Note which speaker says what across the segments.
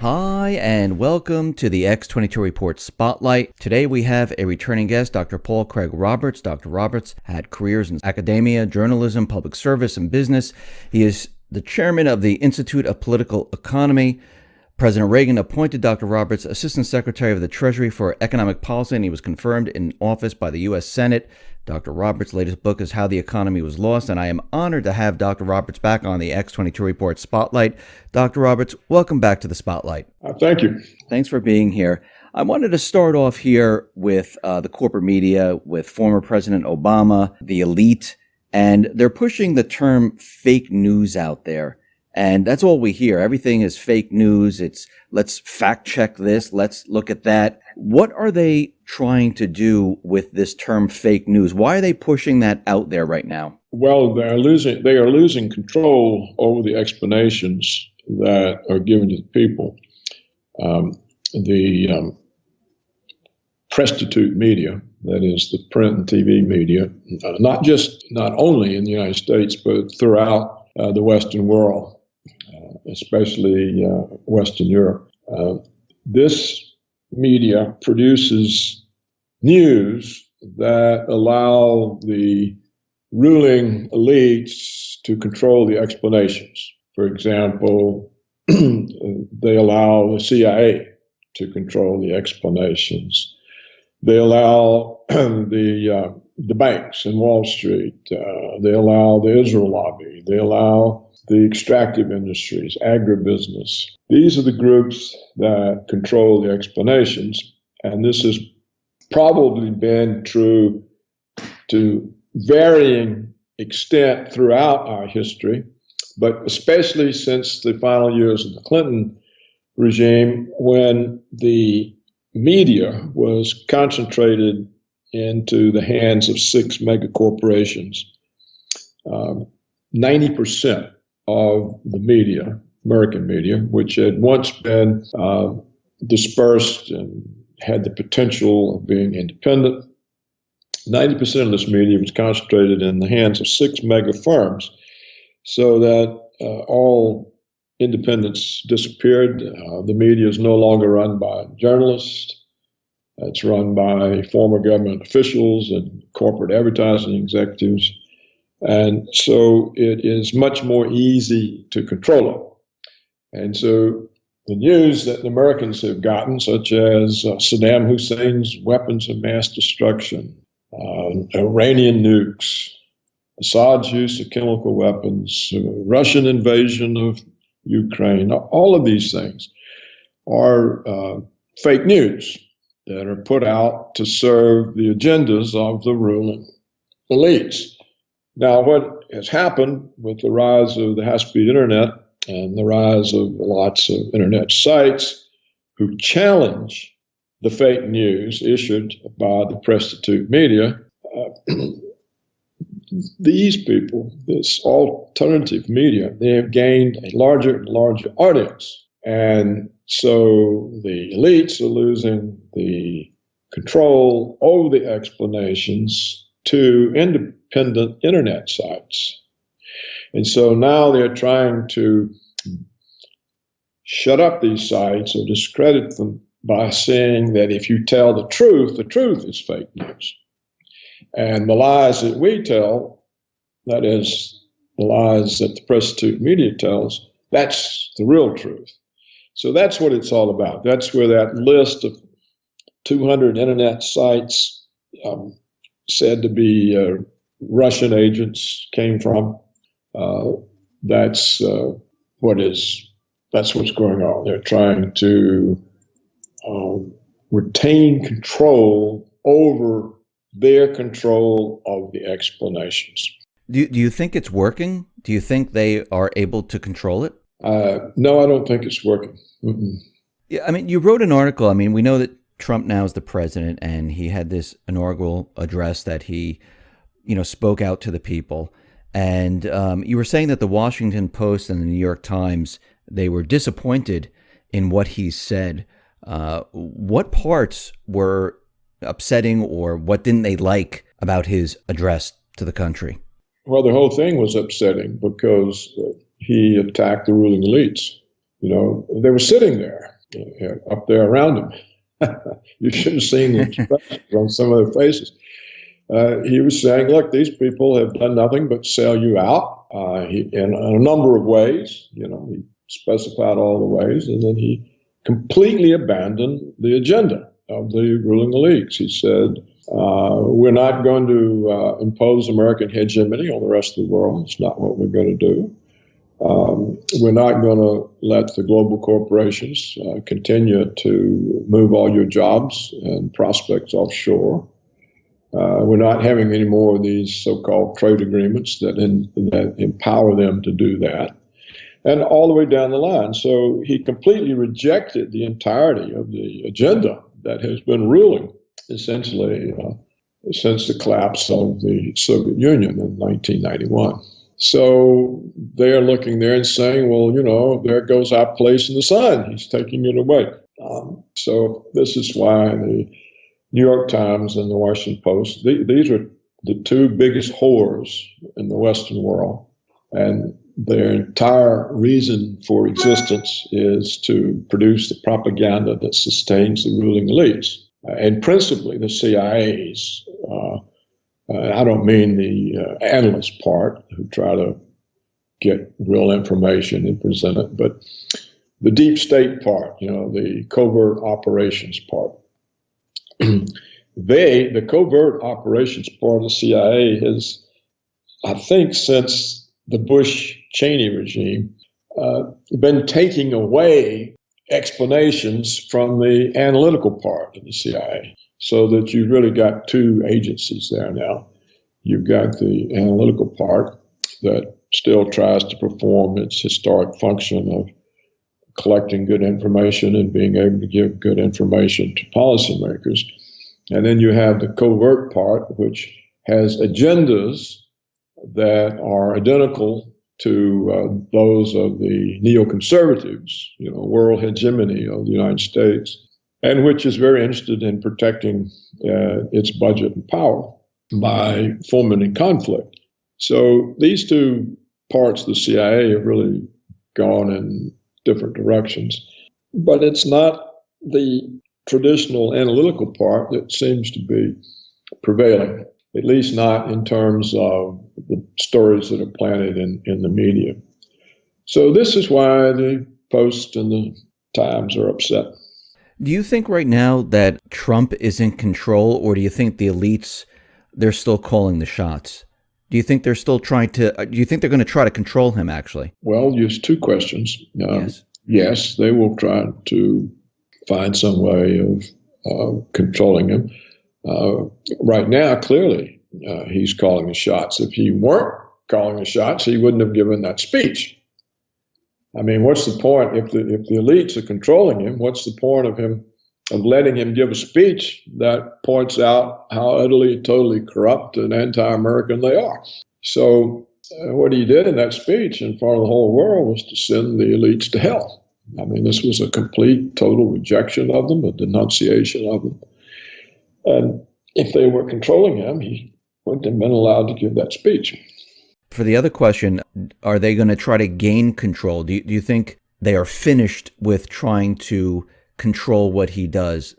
Speaker 1: Hi, and welcome to the X22 Report Spotlight. Today we have a returning guest, Dr. Paul Craig Roberts. Dr. Roberts had careers in academia, journalism, public service, and business. He is the chairman of the Institute of Political Economy. President Reagan appointed Dr. Roberts Assistant Secretary of the Treasury for Economic Policy, and he was confirmed in office by the U.S. Senate. Dr. Roberts' latest book is How the Economy Was Lost, and I am honored to have Dr. Roberts back on the X22 Report Spotlight. Dr. Roberts, welcome back to the Spotlight.
Speaker 2: Thank you.
Speaker 1: Thanks for being here. I wanted to start off here with the corporate media, with former President Obama, the elite, and they're pushing the term fake news out there. And that's all we hear. Everything is fake news. It's let's fact check this. Let's look at that. What are they trying to do with this term fake news? Why are they pushing that out there right now?
Speaker 2: Well, they are losing control over the explanations that are given to the people. The prostitute media, that is the print and TV media, not only in the United States, but throughout the Western world, especially Western Europe. This media produces news that allow the ruling elites to control the explanations. For example, they allow the CIA to control the explanations. They allow the banks in Wall Street. They allow the Israel lobby. They allow the extractive industries, agribusiness. These are the groups that control the explanations, and this has probably been true to varying extent throughout our history, but especially since the final years of the Clinton regime, when the media was concentrated into the hands of 6 mega corporations. 90% of the media, American media, which had once been dispersed and had the potential of being independent, 90% of this media was concentrated in the hands of 6 mega firms, so that all independence disappeared. The media is no longer run by journalists. It's run by former government officials and corporate advertising executives. And so it is much more easy to control it. And so the news that the Americans have gotten, such as Saddam Hussein's weapons of mass destruction, Iranian nukes, Assad's use of chemical weapons, Russian invasion of Ukraine, all of these things are fake news that are put out to serve the agendas of the ruling elites. Now, what has happened with the rise of the high-speed internet and the rise of lots of internet sites who challenge the fake news issued by the prostitute media, these people, this alternative media, they have gained a larger and larger audience. And so the elites are losing the control over the explanations to independent internet sites. And so now they're trying to shut up these sites or discredit them by saying that if you tell the truth is fake news. And the lies that we tell, that is, the lies that the prostitute media tells, that's the real truth. So that's what it's all about. That's where that list of 200 internet sites said to be Russian agents came from. That's what's going on. They're trying to retain control over their control of the explanations.
Speaker 1: Do you think it's working? Do you think they are able to control it?
Speaker 2: No, I don't think it's working. Mm-mm.
Speaker 1: Yeah, I mean, you wrote an article. I mean, we know that Trump now is the president, and he had this inaugural address that he, spoke out to the people. And you were saying that the Washington Post and the New York Times, they were disappointed in what he said. What parts were upsetting, or what didn't they like about his address to the country?
Speaker 2: Well, the whole thing was upsetting because he attacked the ruling elites. They were sitting there up there around him. You should have seen the expressions on some of their faces. He was saying, look, these people have done nothing but sell you out in a number of ways. He specified all the ways, and then he completely abandoned the agenda of the ruling elites. He said, we're not going to impose American hegemony on the rest of the world. It's not what we're going to do. We're not going to let the global corporations continue to move all your jobs and prospects offshore. We're not having any more of these so-called trade agreements that empower them to do that, and all the way down the line. So he completely rejected the entirety of the agenda that has been ruling essentially since the collapse of the Soviet Union in 1991. So they're looking there and saying, well, there goes our place in the sun. He's taking it away. So this is why the New York Times and the Washington Post, these are the two biggest whores in the Western world. And their entire reason for existence is to produce the propaganda that sustains the ruling elites. And principally the CIA's. I don't mean the analyst part who try to get real information and present it, but the deep state part, the covert operations part. The covert operations part of the CIA has, I think, since the Bush-Cheney regime, been taking away explanations from the analytical part of the CIA. So that you've really got two agencies there now. You've got the analytical part that still tries to perform its historic function of collecting good information and being able to give good information to policymakers. And then you have the covert part, which has agendas that are identical to those of the neoconservatives, world hegemony of the United States, and which is very interested in protecting its budget and power by fomenting conflict. So these two parts of the CIA have really gone in different directions. But it's not the traditional analytical part that seems to be prevailing, at least not in terms of the stories that are planted in the media. So this is why the Post and the Times are upset.
Speaker 1: Do you think right now that Trump is in control, or do you think the elites, they're still calling the shots? Do you think they're still do you think they're going to try to control him, actually?
Speaker 2: Well, there's two questions.
Speaker 1: Yes.
Speaker 2: Yes, they will try to find some way of controlling him. Right now, clearly, he's calling the shots. If he weren't calling the shots, he wouldn't have given that speech. I mean, what's the point if the elites are controlling him? What's the point of letting him give a speech that points out how utterly, totally corrupt and anti-American they are? So what he did in that speech in front of the whole world was to send the elites to hell. I mean, this was a complete, total rejection of them, a denunciation of them. And if they were controlling him, he wouldn't have been allowed to give that speech.
Speaker 1: For the other question, are they going to try to gain control? Do you think they are finished with trying to control what he does?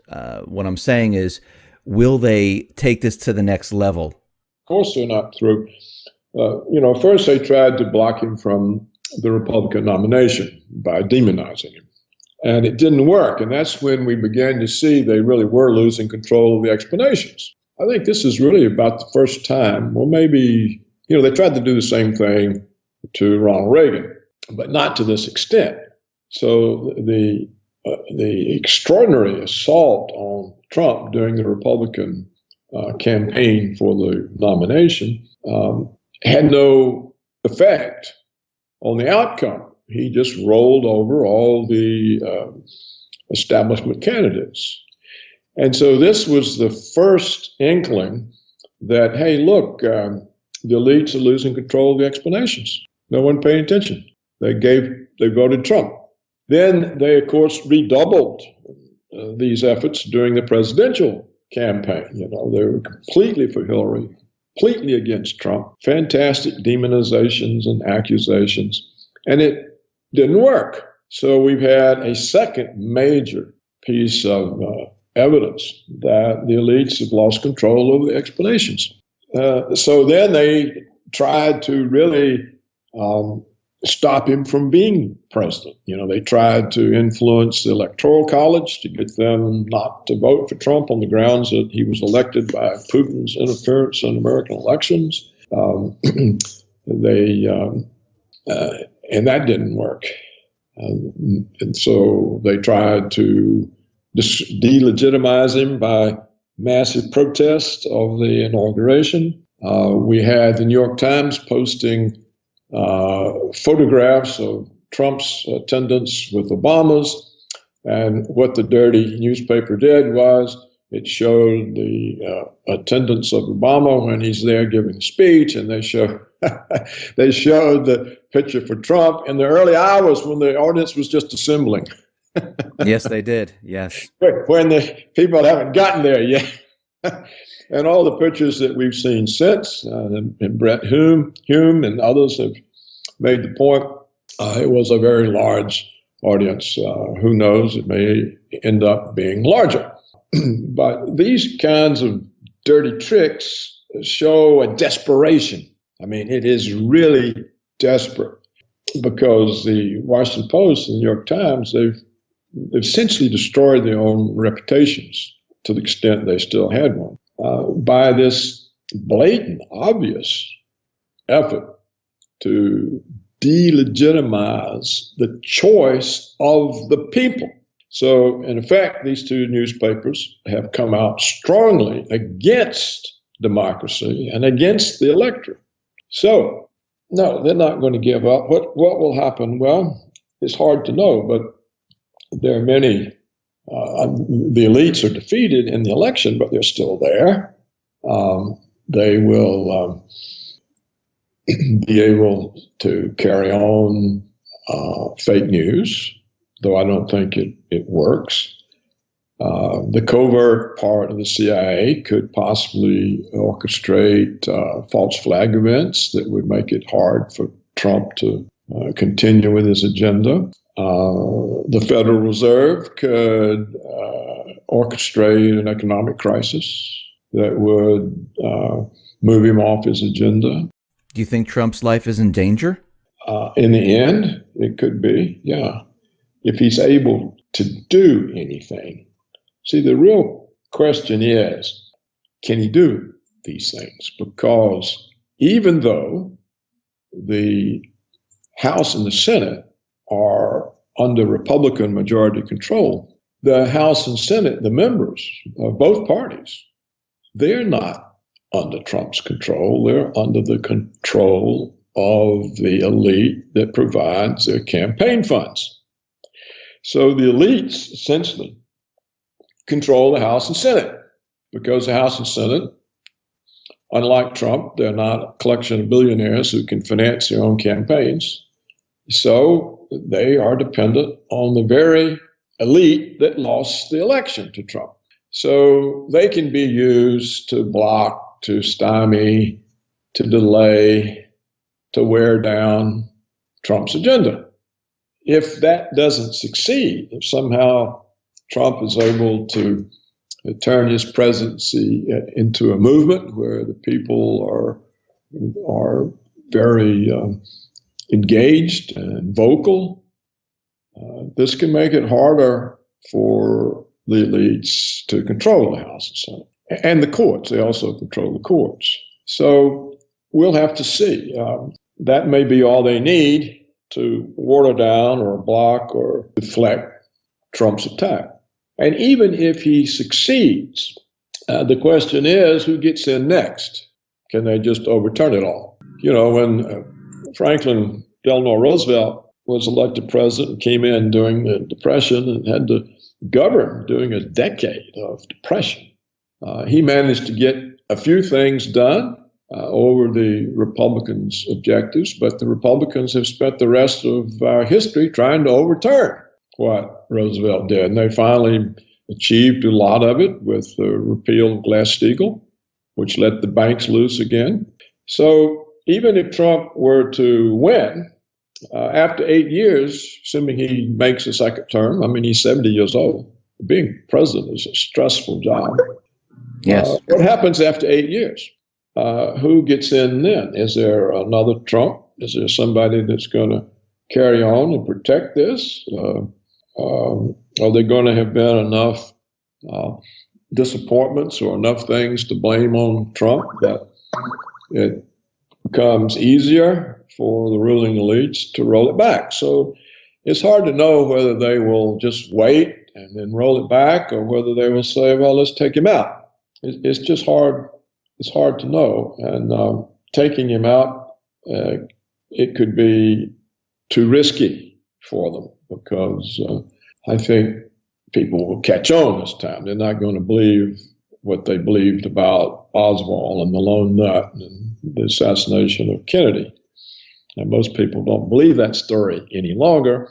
Speaker 1: What I'm saying is, will they take this to the next level?
Speaker 2: Of course they're not through. First they tried to block him from the Republican nomination by demonizing him. And it didn't work. And that's when we began to see they really were losing control of the explanations. I think this is really about the first time, well, maybe, they tried to do the same thing to Ronald Reagan, but not to this extent. So the extraordinary assault on Trump during the Republican campaign for the nomination had no effect on the outcome. He just rolled over all the establishment candidates. And so this was the first inkling that, hey, look, the elites are losing control of the explanations. No one paying attention. They voted Trump. Then they, of course, redoubled these efforts during the presidential campaign. They were completely for Hillary, completely against Trump. Fantastic demonizations and accusations. And it didn't work. So we've had a second major piece of evidence that the elites have lost control over the explanations. So then they tried to really stop him from being president. They tried to influence the Electoral College to get them not to vote for Trump on the grounds that he was elected by Putin's interference in American elections. And that didn't work. And so they tried to delegitimize him by massive protest of the inauguration. We had the New York Times posting photographs of Trump's attendance with Obama's. And what the dirty newspaper did was it showed the attendance of Obama when he's there giving a speech, and they showed the picture for Trump in the early hours when the audience was just assembling.
Speaker 1: Yes, they did. Yes.
Speaker 2: When the people haven't gotten there yet. And all the pictures that we've seen since, and Brett Hume and others have made the point, it was a very large audience. Who knows? It may end up being larger. But these kinds of dirty tricks show a desperation. I mean, it is really desperate, because the Washington Post and the New York Times, they've essentially destroyed their own reputations to the extent they still had one by this blatant, obvious effort to delegitimize the choice of the people. So, in effect, these two newspapers have come out strongly against democracy and against the electorate. So, no, they're not going to give up. What will happen? Well, it's hard to know, but there are many. The elites are defeated in the election, but they're still there. They will be able to carry on fake news, though I don't think it works. The covert part of the CIA could possibly orchestrate false flag events that would make it hard for Trump to continue with his agenda. The Federal Reserve could orchestrate an economic crisis that would move him off his agenda.
Speaker 1: Do you think Trump's life is in danger?
Speaker 2: In the end, it could be, yeah. If he's able to do anything. See, the real question is, can he do these things? Because even though the House and the Senate are under Republican majority control, the House and Senate, the members of both parties, they're not under Trump's control. They're under the control of the elite that provides their campaign funds. So the elites essentially control the House and Senate, because the House and Senate, unlike Trump, they're not a collection of billionaires who can finance their own campaigns. So they are dependent on the very elite that lost the election to Trump. So they can be used to block, to stymie, to delay, to wear down Trump's agenda. If that doesn't succeed, if somehow Trump is able to turn his presidency into a movement where the people are very engaged and vocal, this can make it harder for the elites to control the House and Senate. And the courts, they also control the courts. So we'll have to see. That may be all they need to water down or block or deflect Trump's attack. And even if he succeeds, the question is, who gets in next? Can they just overturn it all? When Franklin Delano Roosevelt was elected president and came in during the Depression and had to govern during a decade of depression, he managed to get a few things done over the Republicans' objectives, but the Republicans have spent the rest of our history trying to overturn what Roosevelt did. And they finally achieved a lot of it with the repeal of Glass-Steagall, which let the banks loose again. So even if Trump were to win, After 8 years, assuming he makes a second term, I mean, he's 70 years old. Being president is a stressful job.
Speaker 1: Yes.
Speaker 2: What happens after 8 years? Who gets in then? Is there another Trump? Is there somebody that's going to carry on and protect this? Are there going to have been enough disappointments or enough things to blame on Trump that it becomes easier for the ruling elites to roll it back? So it's hard to know whether they will just wait and then roll it back, or whether they will say, well, let's take him out. It's just hard. It's hard to know. And taking him out, it could be too risky for them, because I think people will catch on this time. They're not going to believe what they believed about Oswald and the lone nut and the assassination of Kennedy. And most people don't believe that story any longer,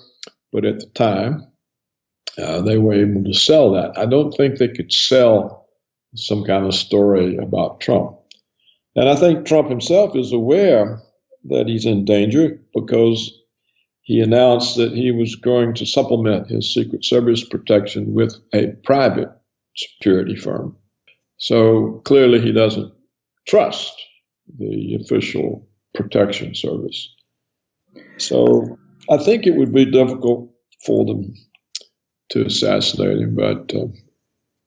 Speaker 2: but at the time, they were able to sell that. I don't think they could sell some kind of story about Trump. And I think Trump himself is aware that he's in danger, because he announced that he was going to supplement his Secret Service protection with a private security firm. So clearly he doesn't trust the official protection service. So I think it would be difficult for them to assassinate him, but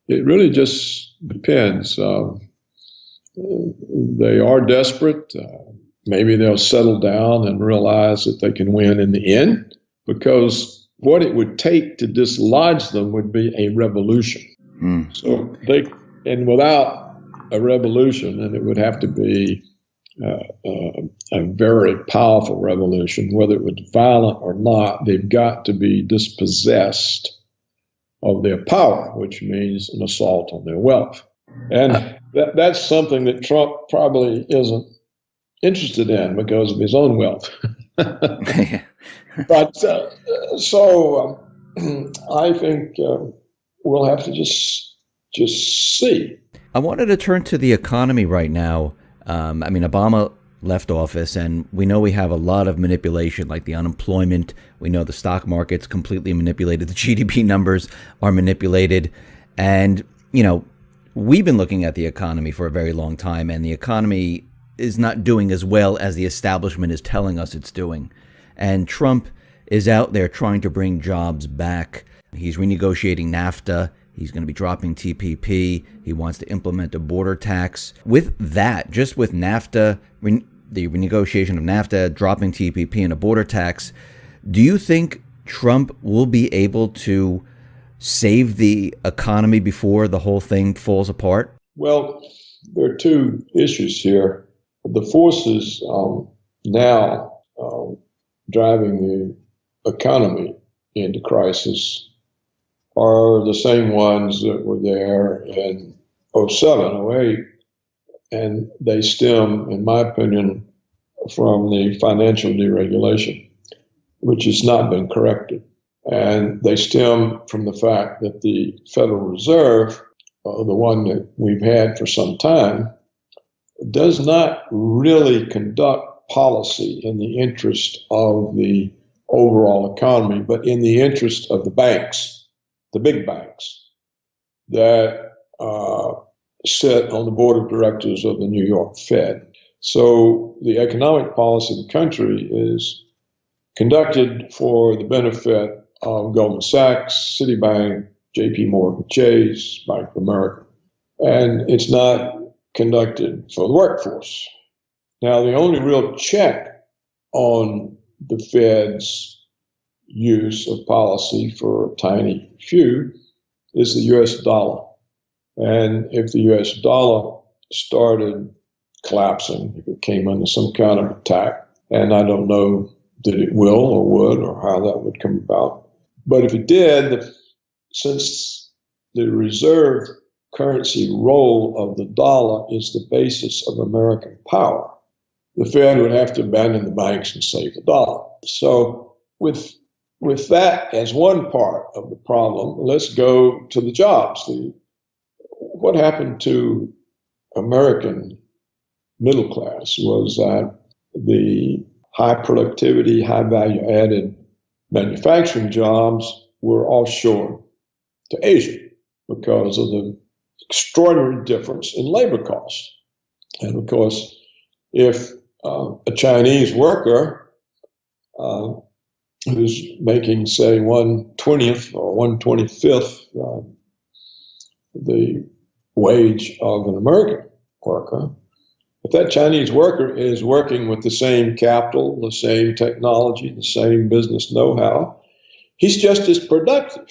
Speaker 2: it really just depends. They are desperate. Maybe they'll settle down and realize that they can win in the end, because what it would take to dislodge them would be a revolution. So and without a revolution, and it would have to be a very powerful revolution, whether it was violent or not, they've got to be dispossessed of their power, which means an assault on their wealth. And that's something that Trump probably isn't interested in because of his own wealth. But I think we'll have to just see.
Speaker 1: I wanted to turn to the economy right now. I mean, Obama left office, and we know we have a lot of manipulation, like the unemployment. We know the stock market's completely manipulated. The GDP numbers are manipulated. And, you know, we've been looking at the economy for a very long time, and the economy is not doing as well as the establishment is telling us it's doing. And Trump is out there trying to bring jobs back. He's renegotiating NAFTA. He's going to be dropping TPP. He wants to implement a border tax. With that, just with NAFTA, the renegotiation of NAFTA, dropping TPP, and a border tax, do you think Trump will be able to save the economy before the whole thing falls apart?
Speaker 2: Well, there are two issues here. The forces now driving the economy into crisis are the same ones that were there in 07, 08, and they stem, in my opinion, from the financial deregulation, which has not been corrected. And they stem from the fact that the Federal Reserve, the one that we've had for some time, does not really conduct policy in the interest of the overall economy, but in the interest of the banks, the big banks that sit on the board of directors of the New York Fed. So the economic policy of the country is conducted for the benefit of Goldman Sachs, Citibank, JP Morgan Chase, Bank of America. And it's not conducted for the workforce. Now, the only real check on the Fed's use of policy for a tiny few is the US dollar. And if the US dollar started collapsing, if it came under some kind of attack, and I don't know that it will or would or how that would come about, but if it did, since the reserve currency role of the dollar is the basis of American power, the Fed would have to abandon the banks and save the dollar. So with that as one part of the problem, let's go to the jobs. What happened to American middle class was that the high productivity, high value added manufacturing jobs were offshore to Asia because of the extraordinary difference in labor costs. And of course, if a Chinese worker who's making, say, 1/20th or 1/25th the wage of an American worker, if that Chinese worker is working with the same capital, the same technology, the same business know-how, he's just as productive.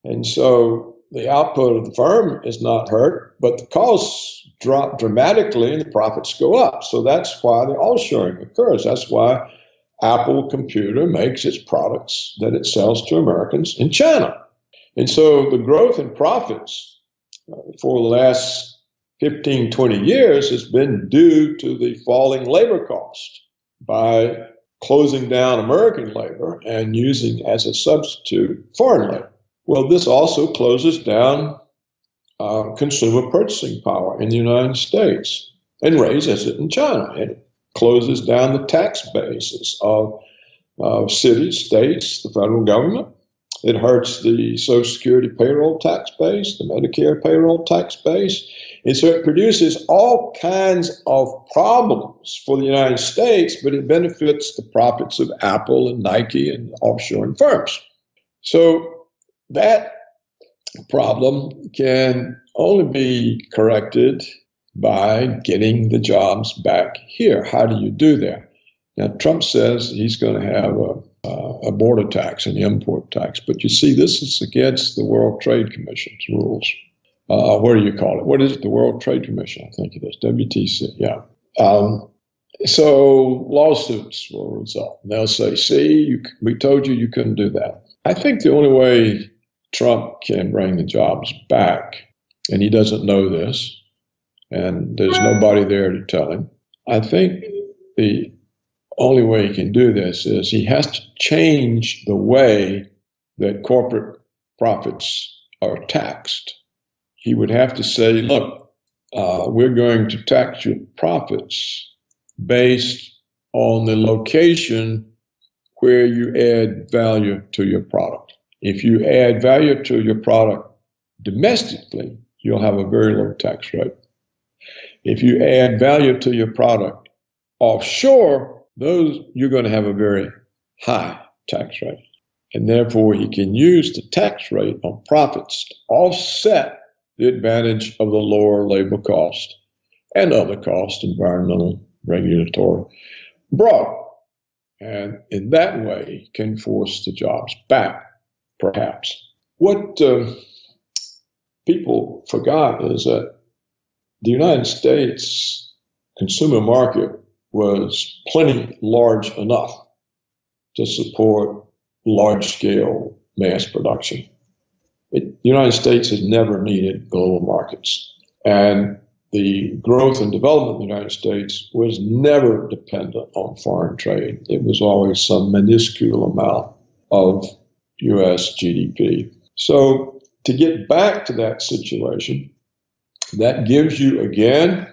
Speaker 2: And so the output of the firm is not hurt, but the costs drop dramatically and the profits go up. So that's why the offshoring occurs. That's why Apple Computer makes its products that it sells to Americans in China. And so the growth in profits for the last 15, 20 years has been due to the falling labor cost by closing down American labor and using as a substitute foreign labor. Well, this also closes down consumer purchasing power in the United States and raises it in China. It closes down the tax bases of cities, states, the federal government. It hurts the Social Security payroll tax base, the Medicare payroll tax base. And so it produces all kinds of problems for the United States, but it benefits the profits of Apple and Nike and offshoring firms. So that problem can only be corrected by getting the jobs back here. How do you do that? Now, Trump says he's going to have a border tax, an import tax. But you see, this is against the World Trade Commission's rules. What do you call it? What is it? The World Trade Commission, I think it is. WTC, yeah. So lawsuits will result. And they'll say, see, we told you you couldn't do that. I think the only way Trump can bring the jobs back, and he doesn't know this, and there's nobody there to tell him, I think the only way he can do this is he has to change the way that corporate profits are taxed. He would have to say, look, we're going to tax your profits based on the location where you add value to your product. If you add value to your product domestically, you'll have a very low tax rate. If you add value to your product offshore, you're going to have a very high tax rate. And therefore, he can use the tax rate on profits to offset the advantage of the lower labor cost and other costs, environmental, regulatory, abroad. And in that way, he can force the jobs back, perhaps. What people forgot is that the United States consumer market was plenty large enough to support large-scale mass production. The United States has never needed global markets. And the growth and development of the United States was never dependent on foreign trade. It was always some minuscule amount of U.S. GDP. So to get back to that situation, that gives you, again,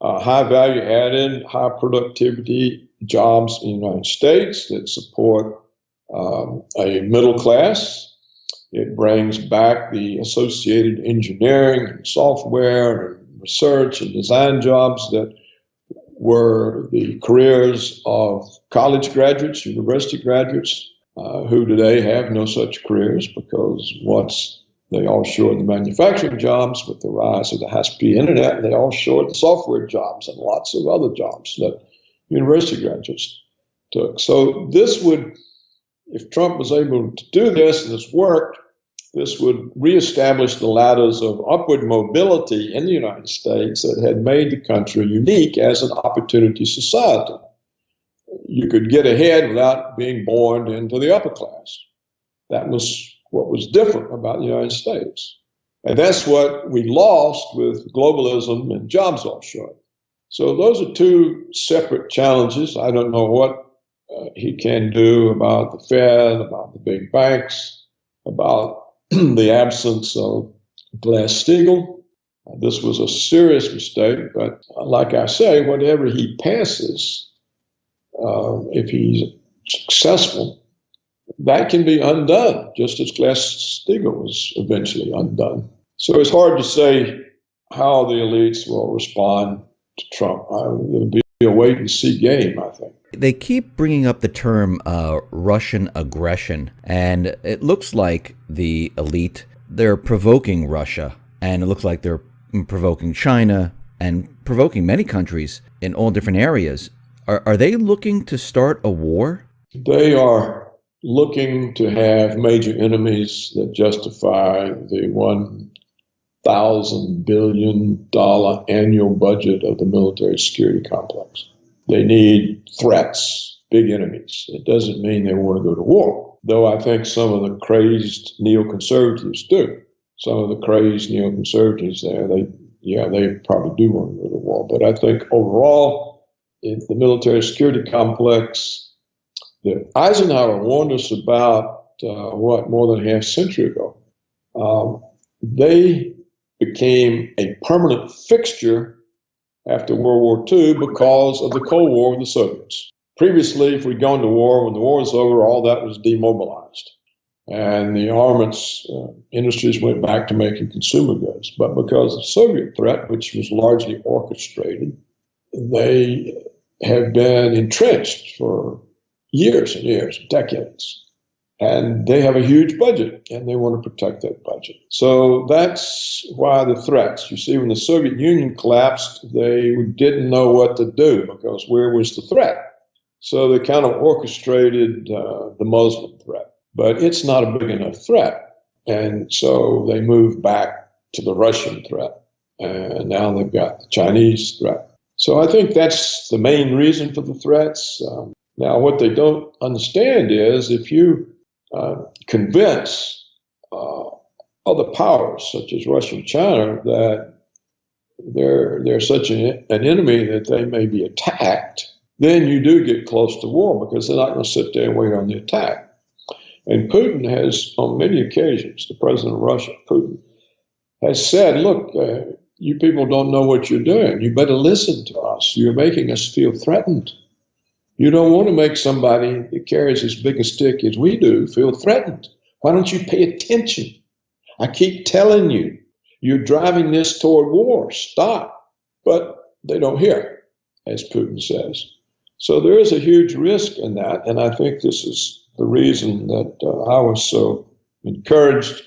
Speaker 2: high value added, high productivity jobs in the United States that support a middle class. It brings back the associated engineering and software and research and design jobs that were the careers of college graduates, university graduates, who today have no such careers because once they offshored the manufacturing jobs with the rise of the high-speed internet, they offshored the software jobs and lots of other jobs that university graduates took. So this would, if Trump was able to do this and this worked, this would reestablish the ladders of upward mobility in the United States that had made the country unique as an opportunity society. You could get ahead without being born into the upper class. That was what was different about the United States. And that's what we lost with globalism and jobs offshore. So those are two separate challenges. I don't know what he can do about the Fed, about the big banks, about the absence of Glass-Steagall. This was a serious mistake, but like I say, whatever he passes if he's successful, that can be undone, just as Glass-Steagall was eventually undone. So it's hard to say how the elites will respond to Trump. It'll be a wait-and-see game, I think.
Speaker 1: They keep bringing up the term Russian aggression, and it looks like the elite, they're provoking Russia, and it looks like they're provoking China and provoking many countries in all different areas. Are they looking to start a war?
Speaker 2: They are looking to have major enemies that justify the $1,000 billion annual budget of the military security complex. They need threats, big enemies. It doesn't mean they want to go to war, though I think some of the crazed neoconservatives do. Some of the crazed neoconservatives there, they probably do want to go to war. But I think overall, in the military security complex, that Eisenhower warned us about, more than a half century ago. They became a permanent fixture after World War II because of the Cold War with the Soviets. Previously, if we'd gone to war, when the war was over, all that was demobilized. And the armaments industries went back to making consumer goods. But because of the Soviet threat, which was largely orchestrated, they have been entrenched for years and years, decades. And they have a huge budget, and they want to protect that budget. So that's why the threats. You see, when the Soviet Union collapsed, they didn't know what to do because where was the threat? So they kind of orchestrated the Muslim threat. But it's not a big enough threat. And so they moved back to the Russian threat. And now they've got the Chinese threat. So I think that's the main reason for the threats. Now, what they don't understand is if you convince other powers, such as Russia and China, that they're such an enemy that they may be attacked, then you do get close to war because they're not going to sit there and wait on the attack. And Putin has, on many occasions, the president of Russia, Putin, has said, look, you people don't know what you're doing. You better listen to us. You're making us feel threatened. You don't want to make somebody that carries as big a stick as we do feel threatened. Why don't you pay attention? I keep telling you, you're driving this toward war. Stop. But they don't hear, as Putin says. So there is a huge risk in that. And I think this is the reason that I was so encouraged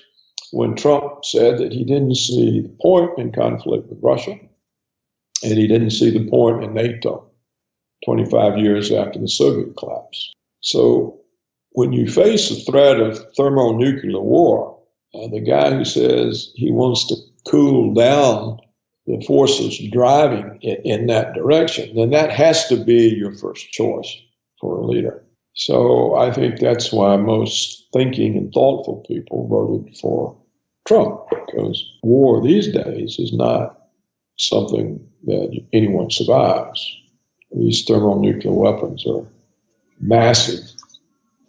Speaker 2: when Trump said that he didn't see the point in conflict with Russia, and he didn't see the point in NATO 25 years after the Soviet collapse. So when you face the threat of thermonuclear war, the guy who says he wants to cool down the forces driving it in that direction, then that has to be your first choice for a leader. So I think that's why most thinking and thoughtful people voted for Trump, because war these days is not something that anyone survives. These thermonuclear weapons are massive,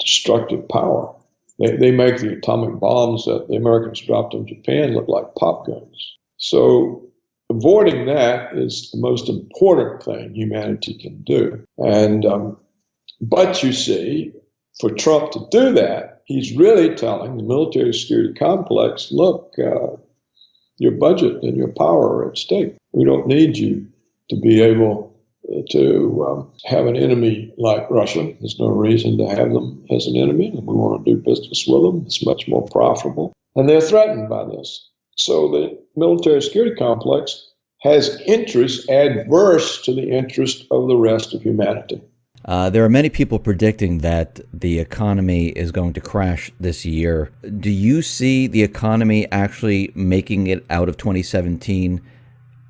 Speaker 2: destructive power. They make the atomic bombs that the Americans dropped on Japan look like pop guns. So avoiding that is the most important thing humanity can do. And but you see, for Trump to do that, he's really telling the military security complex, look, your budget and your power are at stake. We don't need you to be able to have an enemy like Russia. There's no reason to have them as an enemy. We want to do business with them. It's much more profitable. And they're threatened by this. So the military security complex has interests adverse to the interest of the rest of humanity.
Speaker 1: There are many people predicting that the economy is going to crash this year. Do you see the economy actually making it out of 2017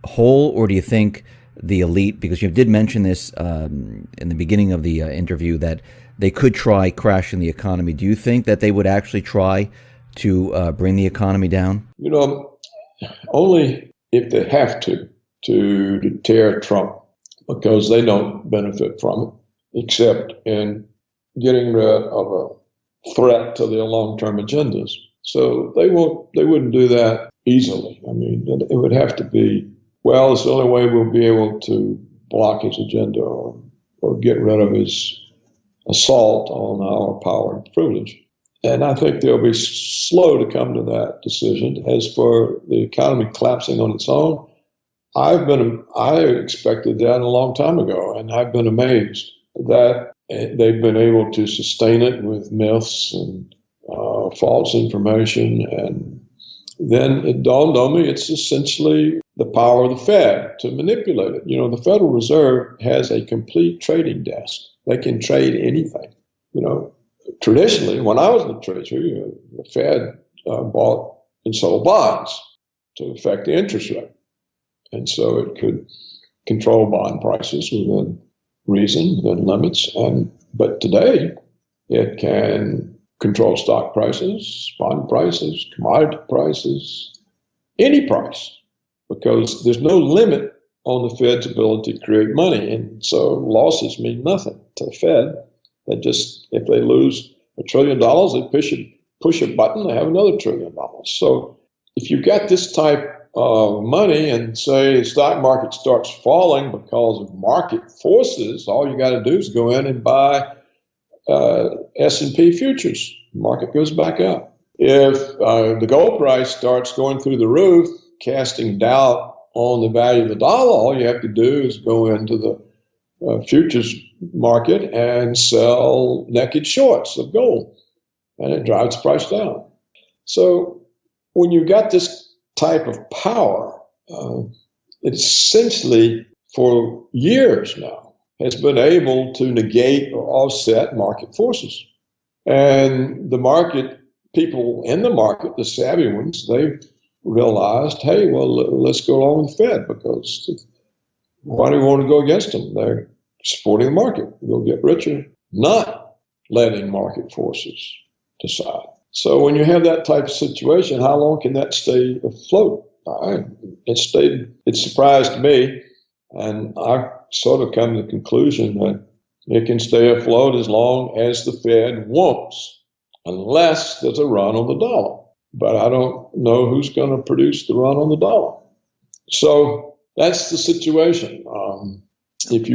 Speaker 1: whole, or do you think the elite, because you did mention this in the beginning of the interview, that they could try crashing the economy. Do you think that they would actually try to bring the economy down?
Speaker 2: You know, only if they have to deter Trump, because they don't benefit from it, except in getting rid of a threat to their long-term agendas. So they wouldn't do that easily. I mean, it would have to be, well, it's the only way we'll be able to block his agenda or or get rid of his assault on our power and privilege. And I think they'll be slow to come to that decision. As for the economy collapsing on its own, I expected that a long time ago, and I've been amazed that they've been able to sustain it with myths and false information. And then it dawned on me it's essentially the power of the Fed to manipulate it. The Federal Reserve has a complete trading desk. They can trade anything. Traditionally, when I was in the Treasury, the Fed bought and sold bonds to affect the interest rate. And so it could control bond prices within reason, within limits. But today, it can control stock prices, bond prices, commodity prices, any price, because there's no limit on the Fed's ability to create money. And so losses mean nothing to the Fed. If they lose $1 trillion, they push a button, they have another $1 trillion. So if you've got this type of money and say the stock market starts falling because of market forces, all you got to do is go in and buy S&P futures. The market goes back up. If the gold price starts going through the roof, casting doubt on the value of the dollar, all you have to do is go into the futures market and sell naked shorts of gold, and it drives the price down. So when you've got this type of power, it essentially for years now has been able to negate or offset market forces. And the market, people in the market, the savvy ones, they realized, hey, well, let's go along with the Fed, because why do we want to go against them? They're supporting the market. We'll get richer, not letting market forces decide. So when you have that type of situation, how long can that stay afloat? It surprised me, and I sort of come to the conclusion that it can stay afloat as long as the Fed wants, unless there's a run on the dollar. But I don't know who's going to produce the run on the dollar. So that's the situation. If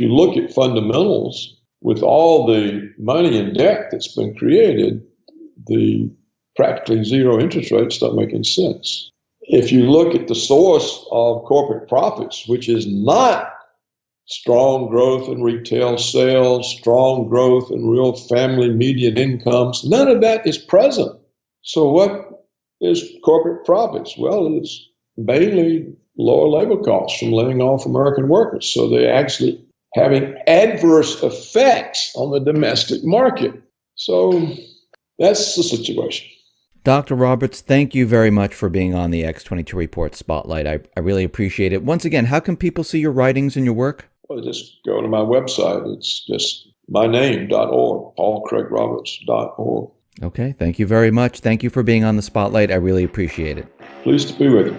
Speaker 2: you look at fundamentals, with all the money and debt that's been created, the practically zero interest rates don't make any sense. If you look at the source of corporate profits, which is not strong growth in retail sales, strong growth in real family median incomes, none of that is present. So what is corporate profits? Well, it's mainly lower labor costs from laying off American workers. So they're actually having adverse effects on the domestic market. So that's the situation.
Speaker 1: Dr. Roberts, thank you very much for being on the X22 Report Spotlight. I really appreciate it. Once again, how can people see your writings and your work?
Speaker 2: Well, just go to my website. It's just myname.org, paulcraigroberts.org.
Speaker 1: Okay, thank you very much. Thank you for being on the Spotlight. I really appreciate it.
Speaker 2: Pleased to be with you.